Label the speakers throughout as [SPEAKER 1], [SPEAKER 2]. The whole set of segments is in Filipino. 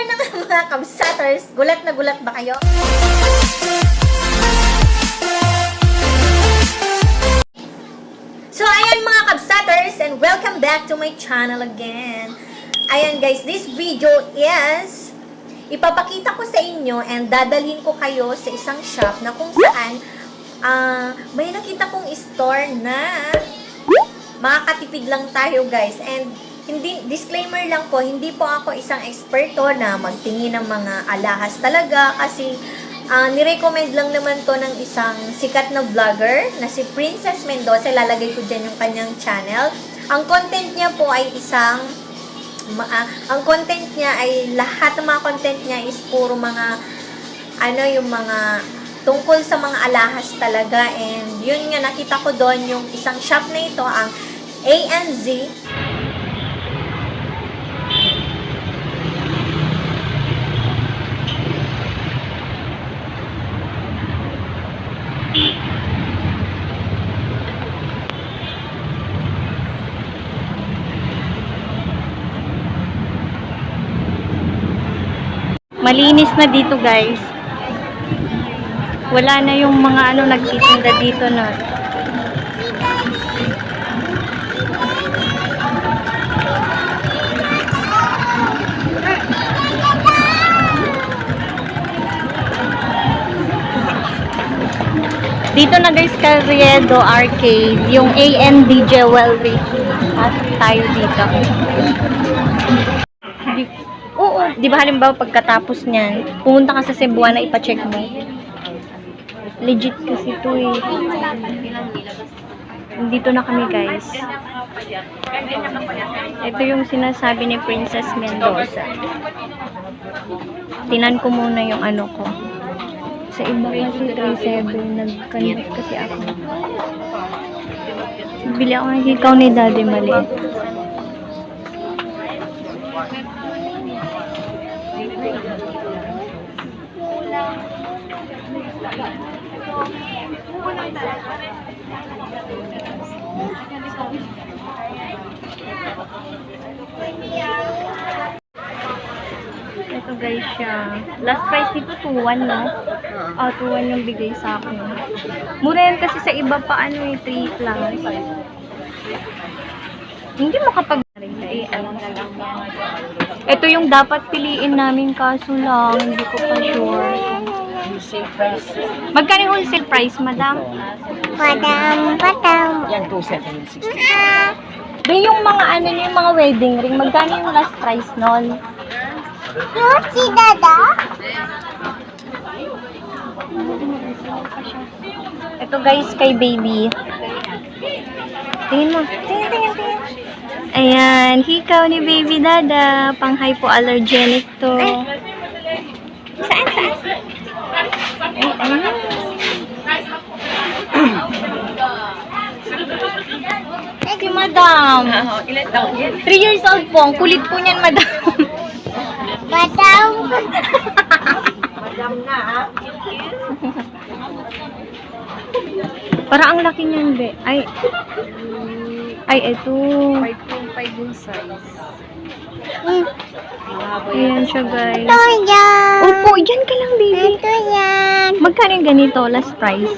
[SPEAKER 1] ayan na nga mga kabsaters. Gulat na gulat ba kayo? So, ayan mga kabsaters, and welcome back to my channel again. Ayan guys, this video is ipapakita ko sa inyo and dadalhin ko kayo sa isang shop na kung saan may nakita kong store na makakatipid lang tayo guys. And hindi, disclaimer lang po, hindi po ako isang eksperto na magtingin ng mga alahas talaga kasi nirecommend lang naman to ng isang sikat na vlogger na si Princess Mendoza. Lalagay ko dyan yung kanyang channel. Ang content niya po ay ang content niya ay lahat ng mga content niya is puro mga yung mga tungkol sa mga alahas talaga. And yun nga, nakita ko doon yung isang shop na ito, ang ANZ.
[SPEAKER 2] Malinis na dito guys. Wala na yung mga nagtitinda dito na. Dito na guys, Carriedo Arcade, yung AND Jewelry. Pasok tayo dito. Oo, di ba halimbawa pagkatapos niyan, pumunta ka sa Cebuana, ipacheck mo. Legit kasi ito eh. Dito na kami guys. Ito yung sinasabi ni Princess Mendoza. Tinan ko muna yung ko. Sa iba kasi 3.7, nag-connect kasi ako. Bili ako ng hikaw ni Daddy maliit. Ito guys siya. Last price nito 2.1 no? 2.1 yung bigay sa akin. Mura yan kasi sa iba pa 3 plus. Hindi mo kapag ito yung dapat piliin namin kaso lang hindi ko pa sure. Magkano yung wholesale price, madam?
[SPEAKER 3] Padam.
[SPEAKER 4] Yan, 2,760.
[SPEAKER 2] Doon yung mga yung mga wedding ring, magkano yung last price nun?
[SPEAKER 3] Yung si Dada?
[SPEAKER 2] Ito guys, kay baby. Tingin mo. Tingin. Ayan, hikaw ni baby Dada. Pang hypoallergenic to. Saan? Ayan. Si madam.
[SPEAKER 4] Ilan taon yan?
[SPEAKER 2] 3 years old po. Ang kulit po niyan, madam.
[SPEAKER 3] Padam.
[SPEAKER 4] Madam na, ha?
[SPEAKER 2] Para ang laki niyan, be. Ay, ito.
[SPEAKER 4] 5.5 yung size.
[SPEAKER 2] Ayan siya, guys.
[SPEAKER 3] Ito yan.
[SPEAKER 2] Opo, dyan ka lang, baby.
[SPEAKER 3] Ito yan.
[SPEAKER 2] Magkano yung ganito, last price?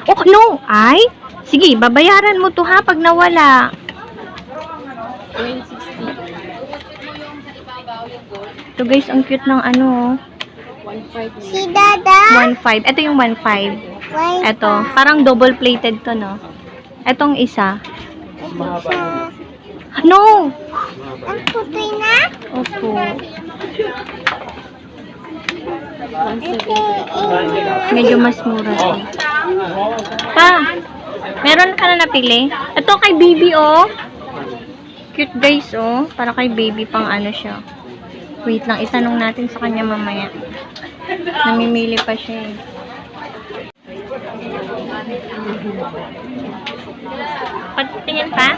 [SPEAKER 2] Oh, no! Ay! Sige, babayaran mo to ha pag nawala.
[SPEAKER 4] 160.
[SPEAKER 2] Ito guys, ang cute ng
[SPEAKER 4] 1.5.
[SPEAKER 3] Si Dada.
[SPEAKER 2] 1.5. Ito yung 1.5.
[SPEAKER 3] Why
[SPEAKER 2] Ito, parang double plated to, no? Etong isa.
[SPEAKER 3] siya?
[SPEAKER 2] No!
[SPEAKER 3] Ang putoy na?
[SPEAKER 2] Opo. Medyo mas mura siya. Pa, meron ka na napili? Ito kay baby, oh. Cute guys, oh. Para kay baby pang siya. Wait lang, itanong natin sa kanya mamaya. Namimili pa siya eh. Pagtingin pa?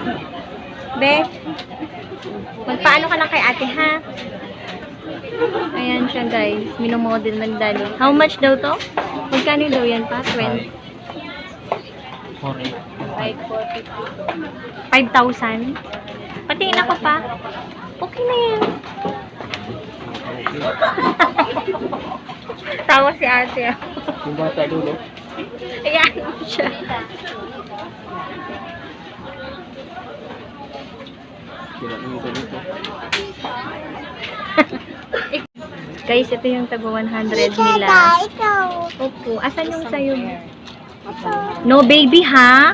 [SPEAKER 2] Be, magpaano ka na kay ate, ha? Ayan siya, guys. Minomodel ng Dali. How much daw to? Magkano daw yan pa? 20? 5,000? Patingin ako pa. Okay na yan. Tawa si ate. Ah.
[SPEAKER 5] Yung bata dulo.
[SPEAKER 2] Ayan siya.
[SPEAKER 5] Dito dito.
[SPEAKER 2] Guys, ito yung tago 100
[SPEAKER 3] Tita,
[SPEAKER 2] nila.
[SPEAKER 3] ikaw.
[SPEAKER 2] Opo. Asan yung sayo? No baby, ha?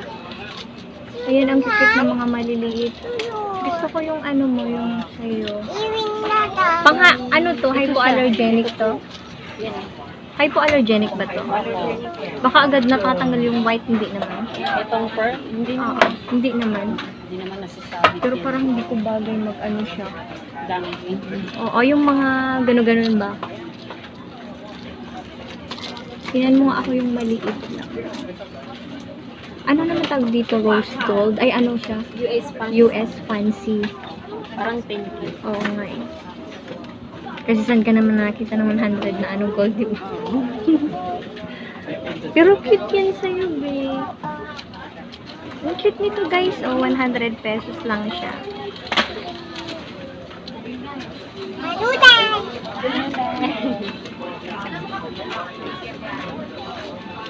[SPEAKER 2] Ayan ang cute ng mga maliliit. Gusto ko yung ano mo, yung sayo.
[SPEAKER 3] Iwin na daw.
[SPEAKER 2] Pangha, ano to? Hypoallergenic to? Hypoallergenic ba to? Baka agad natatanggal yung white, hindi naman.
[SPEAKER 4] Itong fur, hindi
[SPEAKER 2] Oo, hindi naman.
[SPEAKER 4] nasasabi.
[SPEAKER 2] Pero parang hindi ko bagay mag-ano siya.
[SPEAKER 4] Dami.
[SPEAKER 2] Oo, yung mga gano-ganon ba? Tingnan mo nga ako yung maliit na. Ano naman tawag dito? Rose gold? Ay, ano siya?
[SPEAKER 4] US pan.
[SPEAKER 2] US fancy.
[SPEAKER 4] Parang pinky.
[SPEAKER 2] Oo nga eh. Kasi saan ka naman nakita ng 100 na ano gold, di ba? Pero cute yan sa'yo, babe. Ang cute nito, guys. Oh, 100 pesos lang siya.
[SPEAKER 3] Madudan.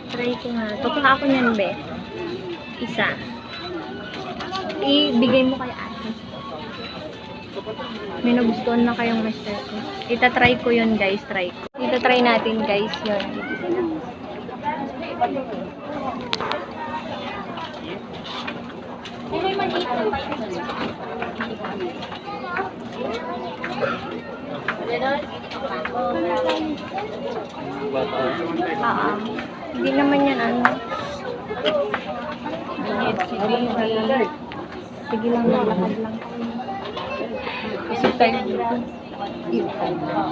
[SPEAKER 2] Try ko nga. Tutuha ako niyan, be. Isa. Ibigay mo kay ate. May nagustuhan na kayong master ko. Itatry ko yun, guys. Try ko. Itatry natin, guys, yun. Hindi naman yan, ano. Sige lang, maglakad lang.
[SPEAKER 4] Kasi tayo dito.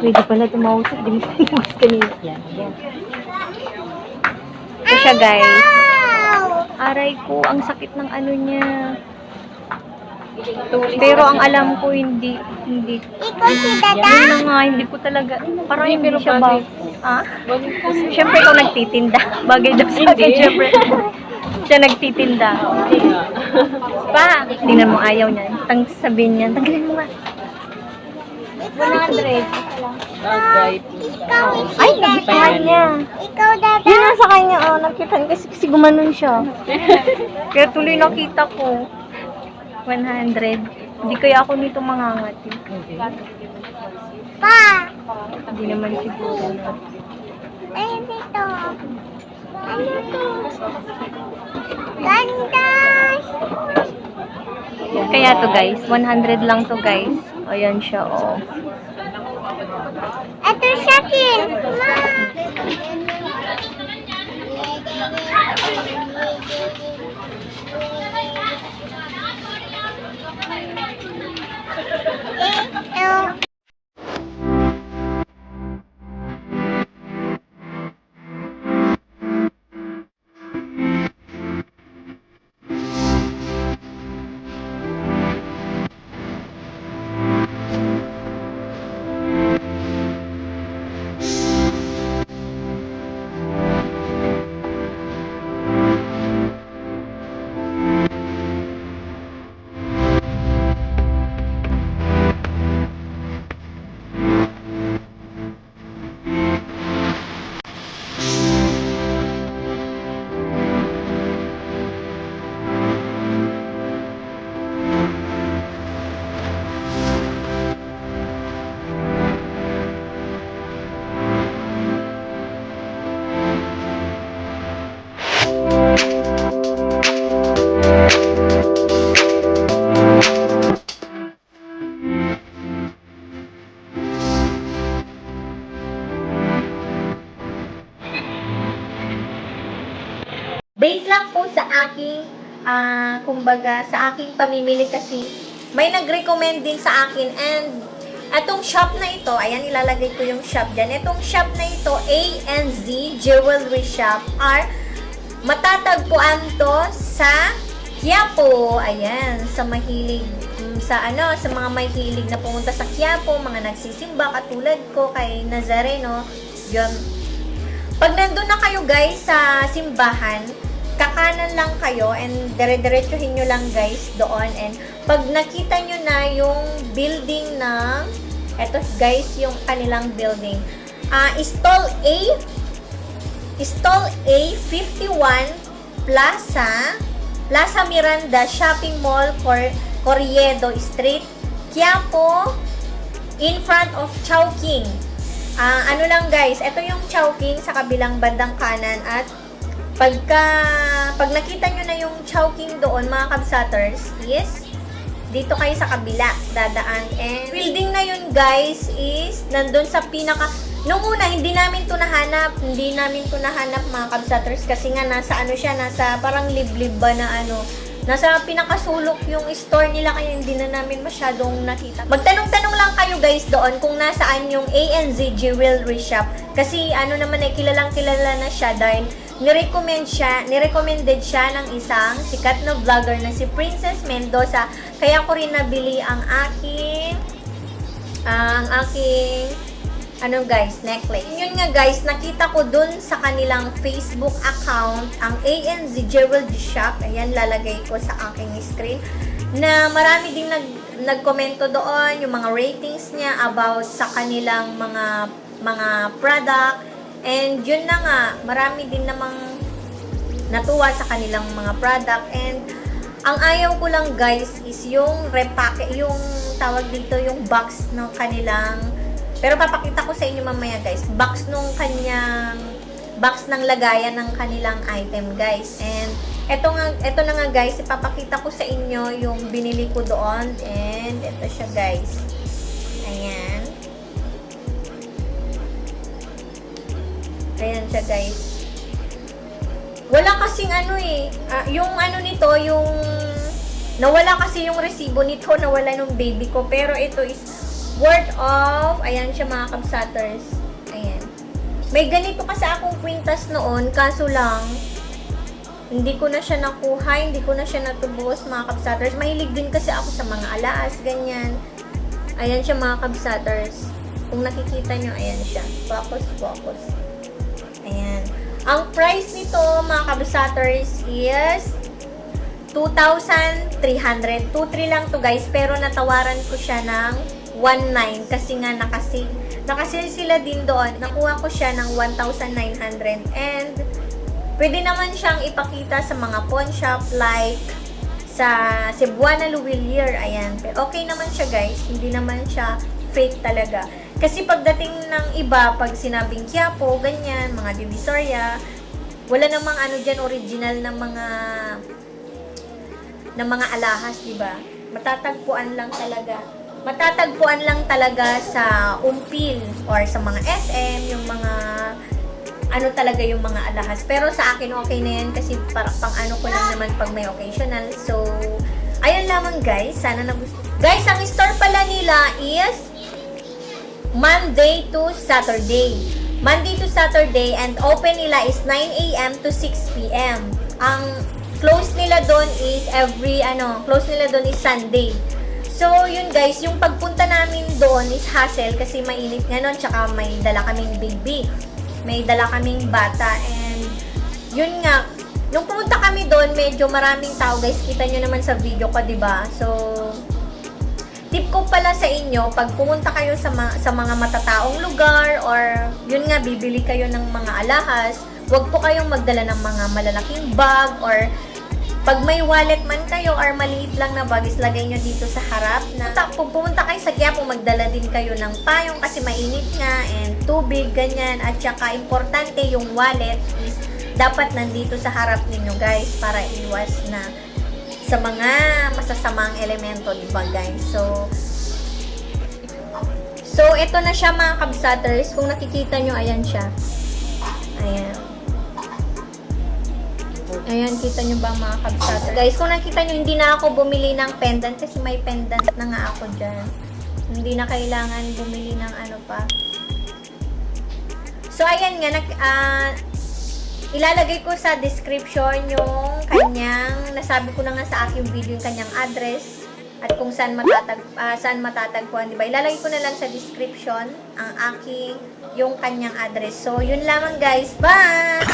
[SPEAKER 2] Pwede pala tumawusap. Di mo pinag kanina. Ito siya, guys. Aray ko, ang sakit ng ano niya. Pero ang alam ko, hindi.
[SPEAKER 3] Ikaw si Dada.
[SPEAKER 2] Yun na nga, hindi ko talaga. Parang hindi siya ba? Ah? Siyempre, ikaw nagtitinda. Bagay daw sa akin, siyempre. Siya nagtitinda. Pa, tingnan mo, ayaw niya. Sabihin niya, tanggalin mo nga. 100.
[SPEAKER 4] Bagay.
[SPEAKER 3] Ikaw si
[SPEAKER 2] Ay,
[SPEAKER 3] Dada.
[SPEAKER 2] nagustuhan niya.
[SPEAKER 3] Ikaw Dada.
[SPEAKER 2] Yun nasa kanya, oh, nakita kasi gumanon siya. Kaya tuloy nakita ko. 100. Hindi kaya ako nito mangangati.
[SPEAKER 3] Pa.
[SPEAKER 2] Hindi naman siguro. No?
[SPEAKER 3] Ay, dito. Ano to? Ganda.
[SPEAKER 2] Kaya to guys, 100 lang to guys. O yan siya, oh.
[SPEAKER 3] Ito sa akin. Ma. Ito.
[SPEAKER 1] Based lang po sa aking, kumbaga, sa aking pamimili kasi may nag-recommend din sa akin and atong shop na ito, ayan, ilalagay ko yung shop dyan. Itong shop na ito, A&Z Jewelry Shop, are matatagpuan to sa Quiapo. Ayan, sa mahilig, sa mga mahilig na pumunta sa Quiapo, mga nagsisimba katulad ko kay Nazareno. Yun. Pag nandun na kayo guys sa simbahan, kakanan lang kayo and dire-diretsuhin nyo lang guys doon, and pag nakita nyo na yung building ng Ito guys, yung kanilang building. Stall A 51 Plaza Miranda Shopping Mall, Corriedo Street, Quiapo, in front of Chowking. Ano lang guys, ito yung Chowking sa kabilang bandang kanan, at pag nakita nyo na yung Chowking doon mga kabsaters, is dito kayo sa kabila dadaan, and building na yun guys is nandun sa nung una hindi namin to nahanap mga kabsaters, kasi nga nasa ano siya, nasa parang liblib ba na ano, nasa pinakasulok yung store nila, kaya hindi na namin masyadong nakita. Magtanong-tanong lang kayo guys doon kung nasaan yung ANZ Jewelry Shop, kasi ano naman kilalang kilala na siya dahil nirecommended siya ng isang sikat na vlogger na si Princess Mendoza. Kaya ko rin nabili ang aking ano guys, necklace. Yun nga guys, nakita ko dun sa kanilang Facebook account, ang ANZ Jewelry Shop. Ayan, lalagay ko sa aking screen, na marami ding nagkomento doon, yung mga ratings niya about sa kanilang mga product. And yun na nga, marami din namang natuwa sa kanilang mga product. And ang ayaw ko lang guys is yung yung tawag dito, yung box ng kanilang, pero papakita ko sa inyo mamaya guys, box ng lagayan ng kanilang item guys. And eto na nga guys, ipapakita ko sa inyo yung binili ko doon. And eto siya guys, ayan. Ayan siya guys. Wala kasing ano yung ano nito, yung nawala kasi yung resibo nito, nawala nung baby ko. Pero ito is worth of, ayan siya mga kabsaters. Ayan. May ganito kasi akong kwintas noon, kaso lang hindi ko na siya nakuha, hindi ko na siya natubos mga kabsaters. Mahilig din kasi ako sa mga alaas, ganyan. Ayan siya mga kabsaters. Kung nakikita nyo, ayan siya. Focus. Ayan. Ang price nito, mga kabsaters, is 2,300. 2,300 lang to guys, pero natawaran ko siya ng 1,900 kasi nga nakasil sila din doon. Nakuha ko siya ng 1,900, and pwede naman siyang ipakita sa mga pawn shop like sa Cebuana Luwilier. Ayan. Okay naman siya guys, hindi naman siya fake talaga. Kasi pagdating ng iba, pag sinabing Quiapo, ganyan, mga Divisoria, wala namang ano dyan original na mga alahas, di ba? Matatagpuan lang talaga sa Umpil or sa mga SM, yung mga ano talaga yung mga alahas. Pero sa akin okay na yan kasi para pang ano ko lang naman pag may occasional. So, ayun lamang guys, sana nagustuhan. Guys, ang store pala nila is Monday to Saturday, and open nila is 9 a.m. to 6 p.m. Ang close nila doon is close nila doon is Sunday. So, yun guys, yung pagpunta namin doon is hassle kasi mainit nga nun, tsaka may dala kaming baby. May dala kaming bata, and yun nga, nung pumunta kami doon, medyo maraming tao guys, kita nyo naman sa video ko, diba? So, tip ko pala sa inyo, pag pumunta kayo sa mga matataong lugar, or yun nga, bibili kayo ng mga alahas, huwag po kayong magdala ng mga malalaking bag, or pag may wallet man kayo or maliit lang na bag, islagay nyo dito sa harap. Kung pumunta kayo sa Quiapo, magdala din kayo ng payong kasi mainit nga, and tubig, ganyan. At saka importante yung wallet is dapat nandito sa harap ninyo guys, para iwas na sa mga masasamang elemento, diba guys? So ito na siya mga kabsaters. Kung nakikita nyo, ayan siya. Ayan, kita nyo ba mga kabsaters? Guys, kung nakita nyo, hindi na ako bumili ng pendant kasi may pendant na nga ako dyan. Hindi na kailangan bumili ng ano pa. So ayan nga, ilalagay ko sa description yung kanyang, nasabi ko na nga sa aking video yung kanyang address at kung saan matatagpuan, diba? Ilalagay ko na lang sa description yung kanyang address. So, yun lamang guys. Bye!